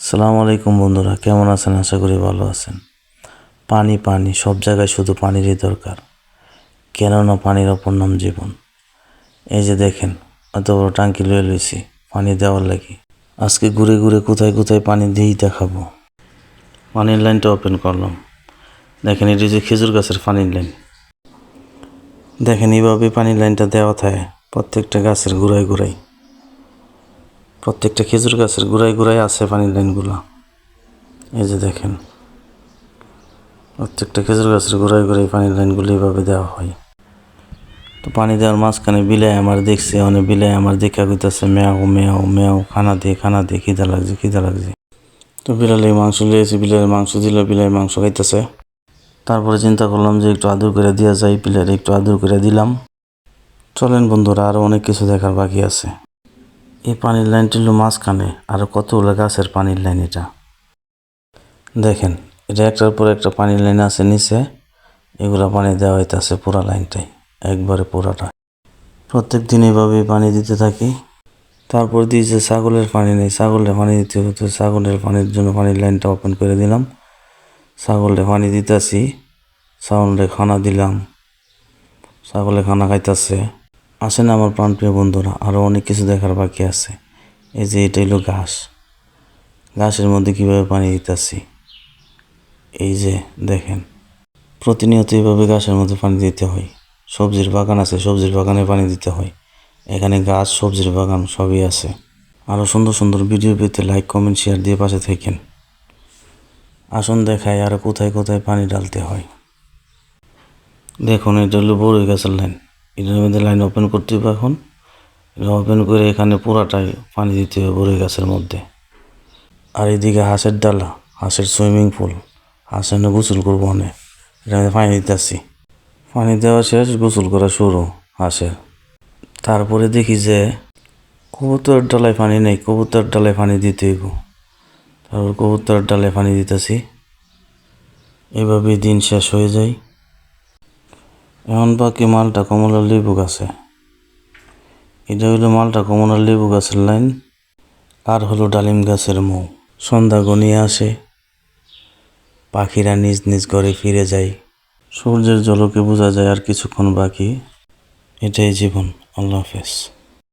আসসালামু আলাইকুম বন্ধুরা, কেমন আছেন? আশা করি ভালো আছেন। পানি পানি সব জায়গায় শুধু পানিরই দরকার, কেননা পানির অপর নাম জীবন। এই যে দেখেন, এত বড় টাঙ্কি লয়ে লইছি পানি দেওয়ার লাগি। আজকে ঘুরে ঘুরে কোথায় কোথায় পানি দিয়েই দেখাবো। পানির লাইনটা ওপেন করলাম। দেখেন, এটি যে খেজুর গাছের পানির লাইন। দেখেন, এইভাবে পানির লাইনটা দেওয়া থাকে প্রত্যেকটা গাছের গোড়ায় গোড়ায়, প্রত্যেকটা খেজুর গাছের গোড়ায় গোড়ায় আছে পানির লাইনগুলো। এই যে দেখেন, প্রত্যেকটা খেজুর গাছের গোড়ায় গোড়ায় পানির লাইনগুলো এইভাবে দেওয়া হয়। তো পানি দেওয়ার মাঝখানে বিলাই আমার দেখছে, অনেক বিলাই আমার দেখা কইতাছে মেয়াও মেয়াও মেয়াও, খানা দিয়ে খিদা লাগছে খিদা লাগছে। তো বিড়ালে মাংস লিয়েছি, বিড়ালের মাংস দিল, বিলাই মাংস খাইতেছে। তারপরে চিন্তা করলাম যে একটু আদর করে দেওয়া যায়, বিড়ালে একটু আদর করে দিলাম। চলেন বন্ধুরা, আরও অনেক কিছু দেখার বাকি আছে। এই পানির লাইনটি হলো মাঝখানে, আর কতগুলো গাছের পানির লাইন। এটা দেখেন, এটা একটার পর একটা পানির লাইন আছে নিচে, এগুলা পানি দেওয়া হইতেছে পুরা লাইনটাই, একবারে পুরাটা। প্রত্যেক দিন এইভাবে পানি দিতে থাকি। তারপর দিয়েছে ছাগলের পানি নেই, ছাগলের পানি দিতে হতো, ছাগলের পানির জন্য পানির লাইনটা ওপেন করে দিলাম। ছাগলে পানি দিতেছি, ছাগলে খানা দিলাম, ছাগলে খানা খাইতেছে। আসেন আমার প্রাণপ্রিয় বন্ধুরা, আরও অনেক কিছু দেখার বাকি আছে। এই যে এটা হলো ঘাস, ঘাসের মধ্যে কীভাবে পানি দিতেছি। এই যে দেখেন, প্রতিনিয়ত এইভাবে ঘাসের মধ্যে পানি দিতে হয়। সবজির বাগান আছে, সবজির বাগানে পানি দিতে হয়। এখানে গাছ, সবজির বাগান সবই আছে। আরও সুন্দর সুন্দর ভিডিও পেতে লাইক, কমেন্ট, শেয়ার দিয়ে পাশে থাকেন। আসুন দেখাই আরও কোথায় কোথায় পানি ডালতে হয়। দেখুন, এটা হলো বড়ই গাছের লাইন। এটার মধ্যে লাইন ওপেন করতে হবে। এখন এটা ওপেন করে এখানে পুরাটাই পানি দিতে হবে বড়ই গাছের মধ্যে। আর এদিকে হাঁসের ডালা, হাঁসের সুইমিং পুল, হাঁস এনে গোসল করবো অনেক, এটা পানি দিতেছি। পানি দেওয়া শেষ, গোসল করা শুরু হাঁসের। তারপরে দেখি যে কবুতরের ডালায় পানি নেই, কবুতরের ডালায় পানি দিতে হইব। তারপর কবুতরের ডালায় পানি দিতেছি। এভাবেই দিন শেষ হয়ে যায়। এখন বাকি মালটা কমলার লেবু গাছে। এটা হইলো মালটা কমলার লেবু গাছের লাইন, আর হলো ডালিম গাছের মৌ। সন্ধ্যা ঘনিয়ে আসে, পাখিরা নিজ নিজ ঘরে ফিরে যায়, সূর্যের ঝলকে বোঝা যায় আর কিছুক্ষণ বাকি। এটাই জীবন। আল্লাহ হাফেজ।